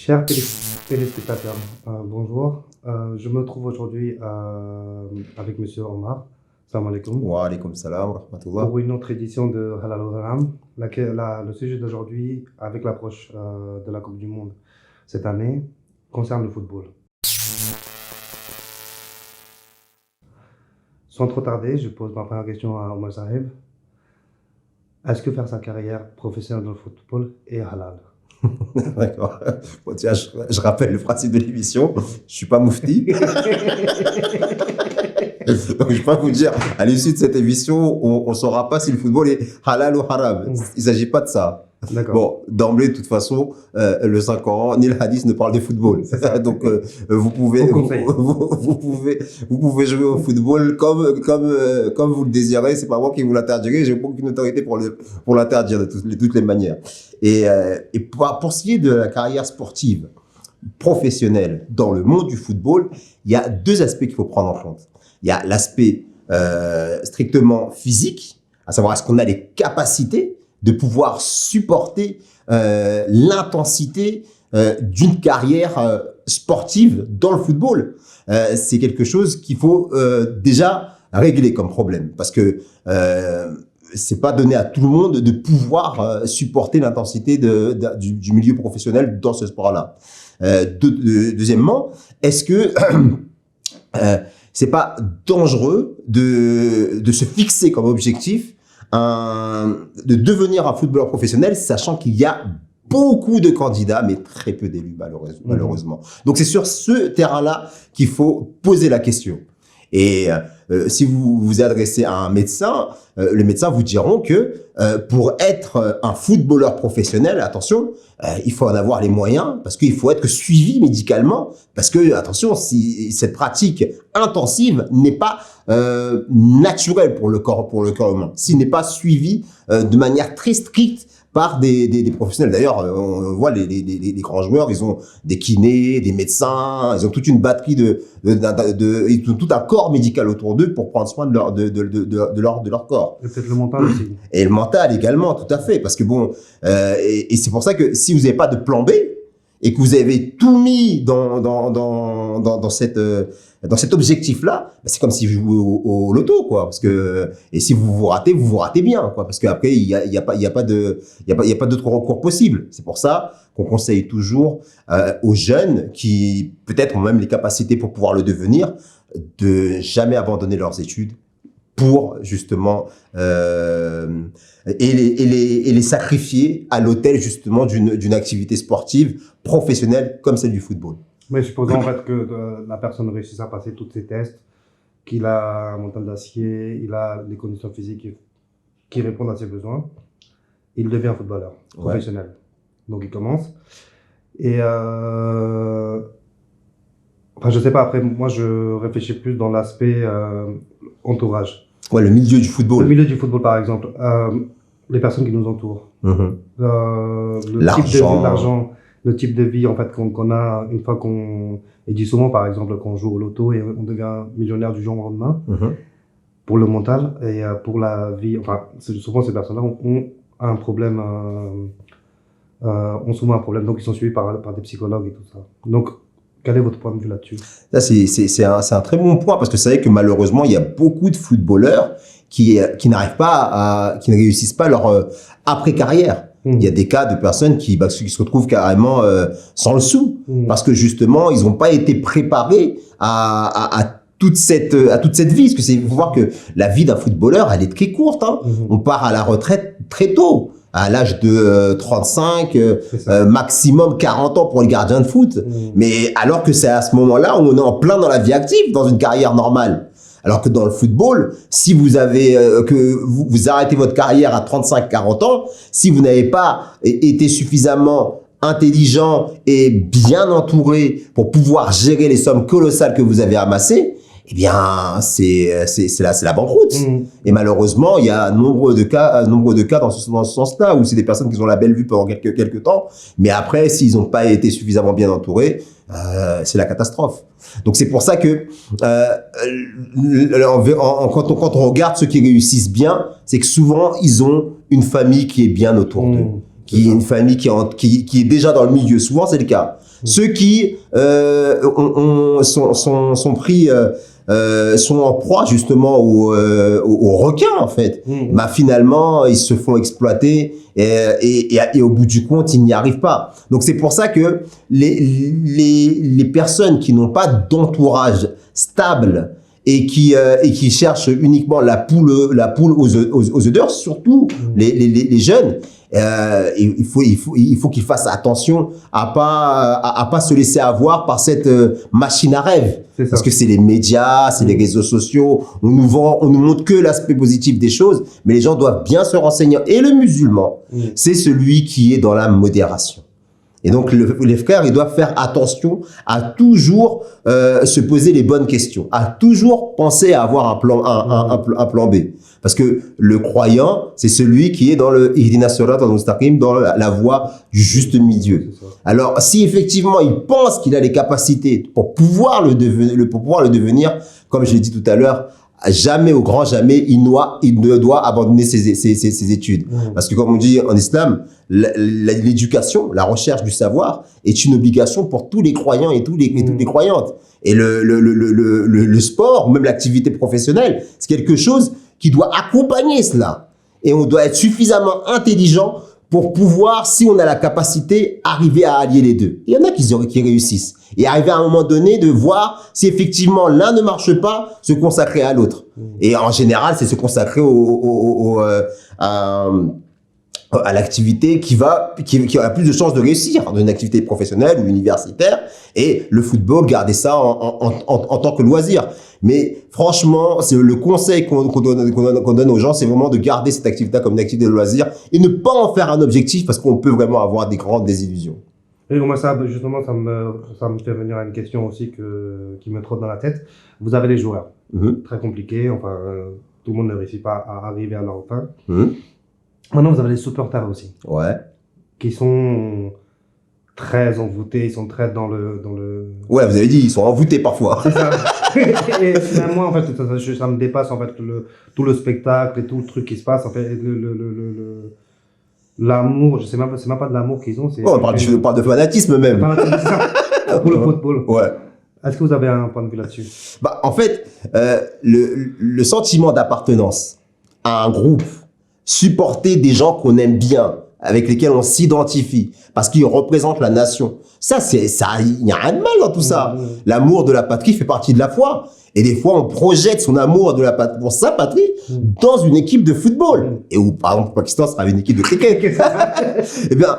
Chers téléspectateurs, bonjour. Je me trouve aujourd'hui avec Monsieur Omar. Salam alaikum. Wa alaykoum salam wa rahmatullah. Pour une autre édition de Halal ou Haram. Le sujet d'aujourd'hui, avec l'approche de la Coupe du Monde cette année, concerne le football. Sans trop tarder, je pose ma première question à Omar Sahib. Est-ce que faire sa carrière professionnelle dans le football est halal? D'accord. Bon, tiens, je rappelle le principe de l'émission. Je ne suis pas moufti. Donc, je ne vais pas vous dire, à l'issue de cette émission, on ne saura pas si le football est halal ou haram. Il ne s'agit pas de ça. D'accord. Bon, d'emblée, de toute façon, le Saint-Coran ni le hadith ne parlent de football. Donc, vous pouvez jouer au football comme vous le désirez. C'est pas moi qui vous l'interdirai. J'ai aucune autorité pour l'interdire de toutes les manières. Et pour ce qui est de la carrière sportive professionnelle dans le monde du football, il y a deux aspects qu'il faut prendre en compte. Il y a l'aspect strictement physique, à savoir est-ce qu'on a les capacités de pouvoir supporter l'intensité d'une carrière sportive dans le football. C'est quelque chose qu'il faut déjà régler comme problème, parce que c'est pas donné à tout le monde de pouvoir supporter l'intensité du milieu professionnel dans ce sport-là. Deuxièmement, est-ce que c'est pas dangereux de se fixer comme objectif de devenir un footballeur professionnel, sachant qu'il y a beaucoup de candidats, mais très peu d'élus, malheureusement. Donc, c'est sur ce terrain-là qu'il faut poser la question. Et si vous vous adressez à un médecin, les médecins vous diront que pour être un footballeur professionnel, attention, il faut en avoir les moyens, parce qu'il faut être suivi médicalement, parce que, attention, si cette pratique intensive n'est pas naturelle pour le corps humain, s'il n'est pas suivi de manière très stricte par des professionnels. D'ailleurs, on voit les grands joueurs, ils ont des kinés, des médecins, ils ont toute une batterie ils ont tout un corps médical autour d'eux pour prendre soin de leur corps. Et peut-être le mental aussi. Et le mental également, tout à fait, parce que bon, et c'est pour ça que si vous n'avez pas de plan B et que vous avez tout mis dans cet objectif-là, c'est comme si vous jouez au loto, quoi. Parce que, et si vous vous ratez bien, quoi. Parce qu'après, il y a pas d'autre recours possible. C'est pour ça qu'on conseille toujours, aux jeunes qui, peut-être, ont même les capacités pour pouvoir le devenir, de jamais abandonner leurs études pour, justement, et les sacrifier à l'autel, justement, d'une activité sportive professionnelle comme celle du football. Mais supposons en fait que la personne réussisse à passer tous ces tests, qu'il a un mental d'acier, il a les conditions physiques qui répondent à ses besoins, il devient footballeur professionnel. Ouais. Donc il commence. Et enfin, je sais pas, après moi je réfléchis plus dans l'aspect entourage. Ouais, le milieu du football. Le milieu du football par exemple, les personnes qui nous entourent, l'argent. Le type de vie en fait qu'on a une fois et dit souvent par exemple qu'on joue au loto et on devient millionnaire du jour au lendemain, pour le mental et pour la vie, enfin souvent ces personnes-là ont un problème, ont souvent un problème, donc ils sont suivis par des psychologues et tout ça. Donc quel est votre point de vue là-dessus? Là, c'est un très bon point, parce que c'est vrai que malheureusement il y a beaucoup de footballeurs qui ne réussissent pas leur après-carrière. Il y a des cas de personnes qui se retrouvent carrément sans le sou, parce que justement ils n'ont pas été préparés à toute cette vie. Parce que faut voir que la vie d'un footballeur, elle est très courte. Hein. On part à la retraite très tôt, à l'âge de 35, maximum 40 ans pour les gardiens de foot. Mais alors que c'est à ce moment-là où on est en plein dans la vie active, dans une carrière normale. Alors que dans le football, si vous avez vous arrêtez votre carrière à 35-40 ans, si vous n'avez pas été suffisamment intelligent et bien entouré pour pouvoir gérer les sommes colossales que vous avez amassées, eh bien c'est la banqueroute. Et malheureusement, il y a nombreux de cas dans ce sens-là, où c'est des personnes qui ont la belle vue pendant quelques temps, mais après, s'ils n'ont pas été suffisamment bien entourés, c'est la catastrophe. Donc c'est pour ça que quand on regarde ceux qui réussissent bien, c'est que souvent ils ont une famille qui est bien autour d'eux, qui est une famille qui est déjà dans le milieu. Souvent, c'est le cas. Ceux qui sont pris, sont en proie justement aux requins en fait. Bah finalement, ils se font exploiter et au bout du compte, ils n'y arrivent pas. Donc c'est pour ça que les personnes qui n'ont pas d'entourage stable et qui cherchent uniquement la poule aux œufs d'or, surtout les jeunes. Il faut qu'ils fassent attention à pas se laisser avoir par cette machine à rêve. Parce que c'est les médias, c'est les réseaux sociaux. On nous montre que l'aspect positif des choses, mais les gens doivent bien se renseigner. Et le musulman, c'est celui qui est dans la modération. Et donc, les frères, ils doivent faire attention à toujours se poser les bonnes questions, à toujours penser à avoir un plan B. Parce que le croyant, c'est celui qui est dans le Ihdina Sirata al-Mustaqim, dans la voie du juste milieu. Alors, si effectivement, il pense qu'il a les capacités pour pouvoir le devenir, comme je l'ai dit tout à l'heure, jamais, au grand jamais, il ne doit abandonner ses études. Parce que comme on dit en islam, l'éducation, la recherche du savoir est une obligation pour tous les croyants et toutes les croyantes. Et le sport, ou même l'activité professionnelle, c'est quelque chose qui doit accompagner cela. Et on doit être suffisamment intelligent pour pouvoir, si on a la capacité, arriver à allier les deux. Il y en a qui réussissent. Et arriver à un moment donné de voir si effectivement l'un ne marche pas, se consacrer à l'autre. Et en général, c'est se consacrer à l'activité qui a plus de chances de réussir, dans une activité professionnelle ou universitaire, et le football, garder ça en tant que loisir. Mais franchement, c'est le conseil qu'on donne aux gens, c'est vraiment de garder cette activité comme une activité de loisir et ne pas en faire un objectif parce qu'on peut vraiment avoir des grandes désillusions. Et moi, ça, justement, ça me fait venir à une question aussi qui me trotte dans la tête. Vous avez les joueurs, très compliqués, enfin, tout le monde ne réussit pas à arriver à leur fin. Maintenant, vous avez les supporters aussi. Ouais. Qui sont très envoûtés, ils sont très dans le... Ouais, vous avez dit, ils sont envoûtés parfois. C'est ça. Et même moi, en fait, ça me dépasse, en fait, tout le spectacle et tout le truc qui se passe, en fait, l'amour, c'est même pas de l'amour qu'ils ont, c'est... Oh, on parle de fanatisme même. Pour le football. Ouais. Est-ce que vous avez un point de vue là-dessus? Bah, en fait, le sentiment d'appartenance à un groupe, supporter des gens qu'on aime bien, avec lesquels on s'identifie, parce qu'ils représentent la nation. Il n'y a rien de mal dans tout ça. L'amour de la patrie fait partie de la foi. Et des fois, on projette son amour pour sa patrie dans une équipe de football. Et où, par exemple, au Pakistan, ça sera une équipe de cricket. Eh bien,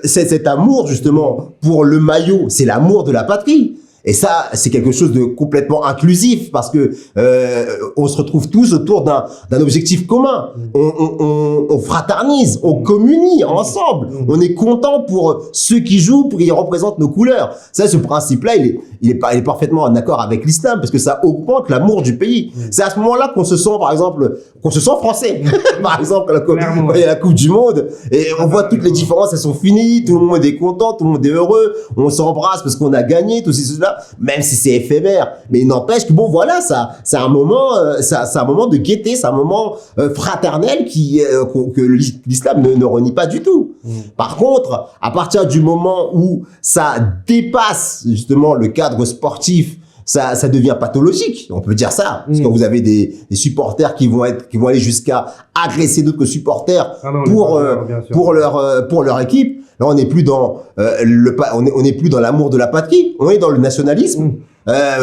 cet amour, justement, pour le maillot, c'est l'amour de la patrie. Et ça, c'est quelque chose de complètement inclusif parce que on se retrouve tous autour d'un objectif commun. On fraternise, on communie ensemble. On est content pour ceux qui jouent, pour qu'ils représentent nos couleurs. Ça, ce principe-là, il est parfaitement en accord avec l'islam parce que ça augmente l'amour du pays. C'est à ce moment-là qu'on se sent, par exemple, français. Par exemple, quand il y a la Coupe du Monde et on voit toutes les différences, elles sont finies, tout le monde est content, tout le monde est heureux, on s'embrasse parce qu'on a gagné, tout cela. Même si c'est éphémère, mais il n'empêche que bon voilà, ça c'est un moment de gaieté, c'est un moment fraternel que l'islam ne renie pas du tout. Par contre, à partir du moment où ça dépasse justement le cadre sportif, ça devient pathologique, on peut dire ça, parce que vous avez des supporters qui vont aller jusqu'à agresser d'autres supporters pour leur équipe. Là, on n'est plus dans on n'est plus dans l'amour de la patrie, on est dans le nationalisme,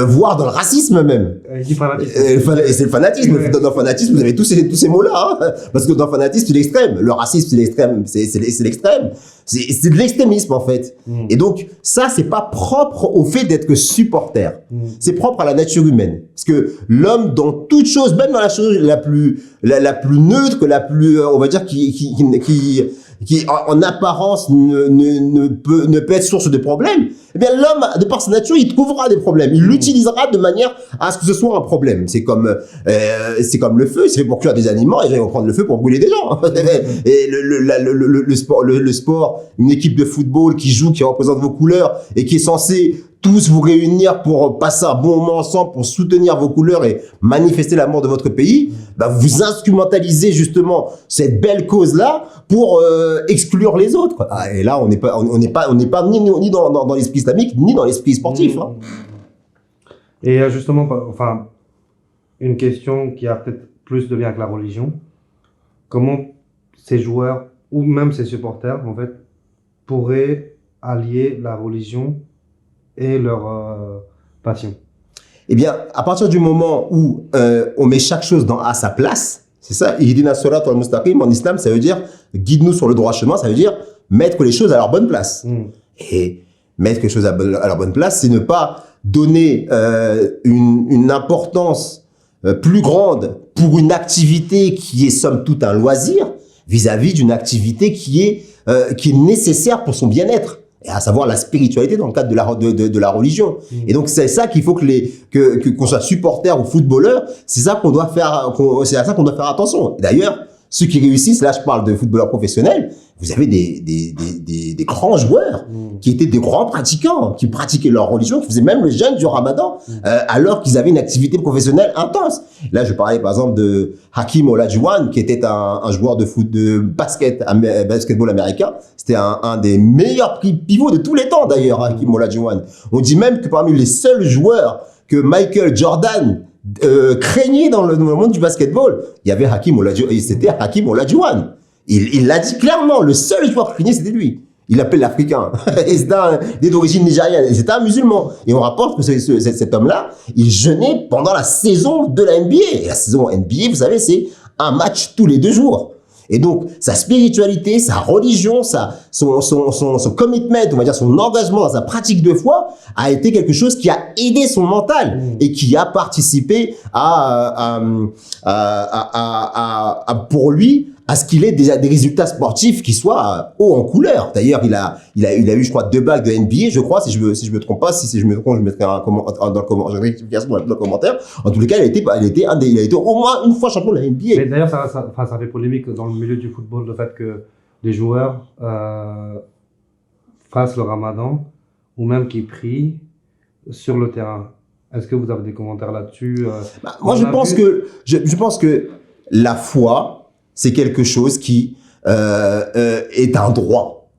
voire dans le racisme même. Et c'est le fanatisme. Dans le fanatisme, vous avez tous ces mots-là, hein, parce que dans le fanatisme, c'est l'extrême. Le racisme, c'est l'extrême. C'est l'extrême. C'est de l'extrémisme en fait. Et donc ça, c'est pas propre au fait d'être supporter. C'est propre à la nature humaine, parce que l'homme, dans toute chose, même dans la chose la plus neutre, la plus, on va dire, qui en apparence ne peut être source de problèmes, eh bien l'homme, de par sa nature, il trouvera des problèmes. Il l'utilisera de manière à ce que ce soit un problème. C'est comme le feu, c'est fait pour cuire des aliments, et ils vont prendre le feu pour brûler des gens. Et le sport, une équipe de football qui joue, qui représente vos couleurs et qui est censé tous vous réunir pour passer un bon moment ensemble, pour soutenir vos couleurs et manifester l'amour de votre pays, bah vous instrumentalisez justement cette belle cause-là pour exclure les autres. Ah, et là, on n'est pas ni dans l'esprit islamique, ni dans l'esprit sportif. Hein. Et justement, enfin, une question qui a peut-être plus de lien avec la religion. Comment ces joueurs, ou même ces supporters, en fait, pourraient allier la religion et leur passion? Eh bien, à partir du moment où on met chaque chose à sa place, c'est ça, Ihdina Siratal Mustaqim en islam, ça veut dire guide-nous sur le droit chemin, ça veut dire mettre les choses à leur bonne place. Et mettre les choses à leur bonne place, c'est ne pas donner une importance plus grande pour une activité qui est somme toute un loisir vis-à-vis d'une activité qui est nécessaire pour son bien-être, et à savoir la spiritualité dans le cadre de la religion. Et donc c'est ça qu'il faut qu'on soit supporter ou footballeur, c'est ça qu'on doit faire, c'est à ça qu'on doit faire attention. D'ailleurs, ceux qui réussissent, là je parle de footballeurs professionnels, vous avez des grands joueurs qui étaient des grands pratiquants, qui pratiquaient leur religion, qui faisaient même le jeûne du Ramadan, alors qu'ils avaient une activité professionnelle intense. Là, je parlais par exemple de Hakeem Olajuwon, qui était un joueur de basketball américain. C'était un des meilleurs pivots de tous les temps d'ailleurs, Hakeem Olajuwon. On dit même que parmi les seuls joueurs que Michael Jordan craignait dans le monde du basketball, il y avait Hakeem Olajuwon, et c'était Hakeem Olajuwon. Il l'a dit clairement, le seul joueur qui craignait, c'était lui. Il l'appelle l'Africain. Et c'était d'origine nigériane. Et c'était un musulman. Et on rapporte que cet homme-là, il jeûnait pendant la saison de la NBA. Et la saison NBA, vous savez, c'est un match tous les 2 jours. Et donc, sa spiritualité, sa religion, son commitment, on va dire son engagement dans sa pratique de foi, a été quelque chose qui a aidé son mental et qui a participé pour lui, à ce qu'il ait déjà des résultats sportifs qui soient hauts en couleur. D'ailleurs, il a eu, je crois, 2 bagues de NBA, je crois, si je me trompe pas. Si je me trompe, je mettrai dans le commentaire. En tous les cas, il a été au moins une fois champion de la NBA. Mais d'ailleurs, ça fait polémique dans le milieu du football, le fait que les joueurs fassent le ramadan, ou même qu'ils prient sur le terrain. Est-ce que vous avez des commentaires là-dessus? Moi, je pense que la foi, c'est quelque chose qui est un droit.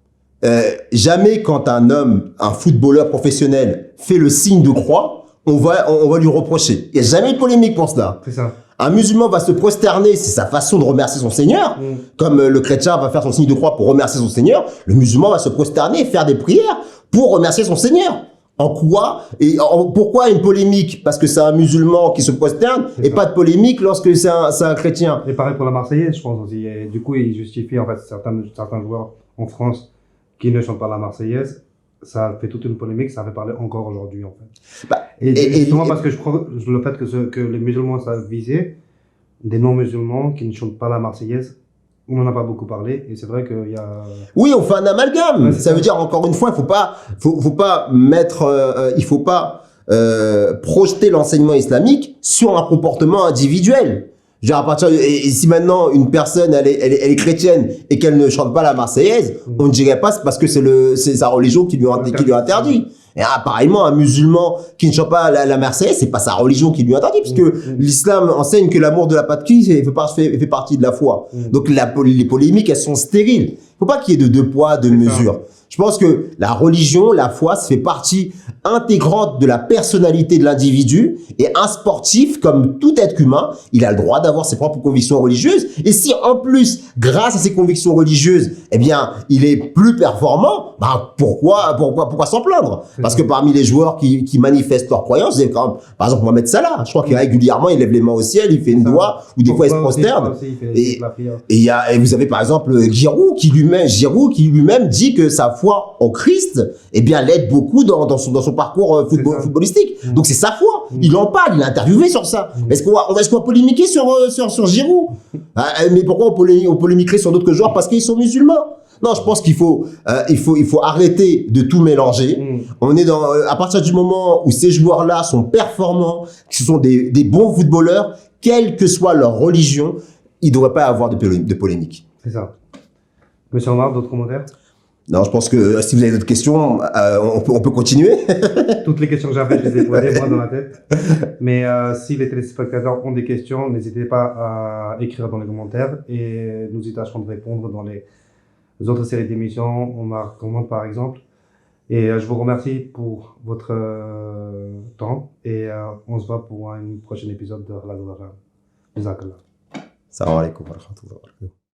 Jamais quand un footballeur professionnel fait le signe de croix, on va lui reprocher. Il n'y a jamais de polémique pour cela. C'est ça. Un musulman va se prosterner, c'est sa façon de remercier son Seigneur. Comme le chrétien va faire son signe de croix pour remercier son Seigneur, le musulman va se prosterner et faire des prières pour remercier son Seigneur. En quoi pourquoi une polémique? Parce que c'est un musulman qui se prosterne et pas de polémique lorsque c'est un chrétien. Et pareil pour la Marseillaise, je pense aussi. Et du coup, il justifie en fait certains joueurs en France qui ne chantent pas la Marseillaise. Ça fait toute une polémique, ça fait parler encore aujourd'hui en fait. Et justement parce que je crois le fait que les musulmans savent viser des non-musulmans qui ne chantent pas la Marseillaise. On n'en a pas beaucoup parlé, et c'est vrai qu'il y a... Oui, on fait un amalgame. Ouais, ça veut dire, encore une fois, il faut pas projeter l'enseignement islamique sur un comportement individuel. Genre, et si maintenant une personne, elle est chrétienne et qu'elle ne chante pas la Marseillaise, on ne dirait pas c'est parce que c'est sa religion qui lui interdit. Et pareillement, un musulman qui ne chante pas la Marseillaise, c'est pas sa religion qui lui interdit, puisque l'islam enseigne que l'amour de la patrie fait partie de la foi. Donc les polémiques, elles sont stériles. Il faut pas qu'il y ait de 2 poids, 2 mesures. Je pense que la religion, la foi, ça fait partie intégrante de la personnalité de l'individu, et un sportif, comme tout être humain, il a le droit d'avoir ses propres convictions religieuses. Et si en plus, grâce à ses convictions religieuses, eh bien, il est plus performant, bah pourquoi s'en plaindre? Parce que parmi les joueurs qui manifestent leurs croyances, vous avez quand même, par exemple, Mohamed Salah, je crois qu'il régulièrement, il lève les mains au ciel, il fait une doigt, ou des fois il se prosterne. Et vous avez par exemple Giroud qui lui-même dit que sa foi en Christ, eh bien, l'aide beaucoup dans son parcours footballistique. Donc c'est sa foi. Il en parle, il est interviewé sur ça. Est-ce qu'on va polémiquer sur Giroud? Mais pourquoi on polémiquerait sur d'autres joueurs parce qu'ils sont musulmans? Non, je pense qu'il faut arrêter de tout mélanger. On est à partir du moment où ces joueurs-là sont performants, qui sont des bons footballeurs, quelle que soit leur religion, il ne devrait pas y avoir de polémique. C'est ça. Monsieur Omar, d'autres commentaires? Non, je pense que si vous avez d'autres questions, on peut continuer. Toutes les questions que j'avais, je les ai posées moi dans la tête. Mais si les téléspectateurs ont des questions, n'hésitez pas à écrire dans les commentaires et nous y tâcherons de répondre dans les autres séries d'émissions. On m'a recommande par exemple. Et je vous remercie pour votre temps et on se voit pour un prochain épisode de La Gloire. Jazakallah. Salam alaikum wa rahmatullahi wa barakatuh.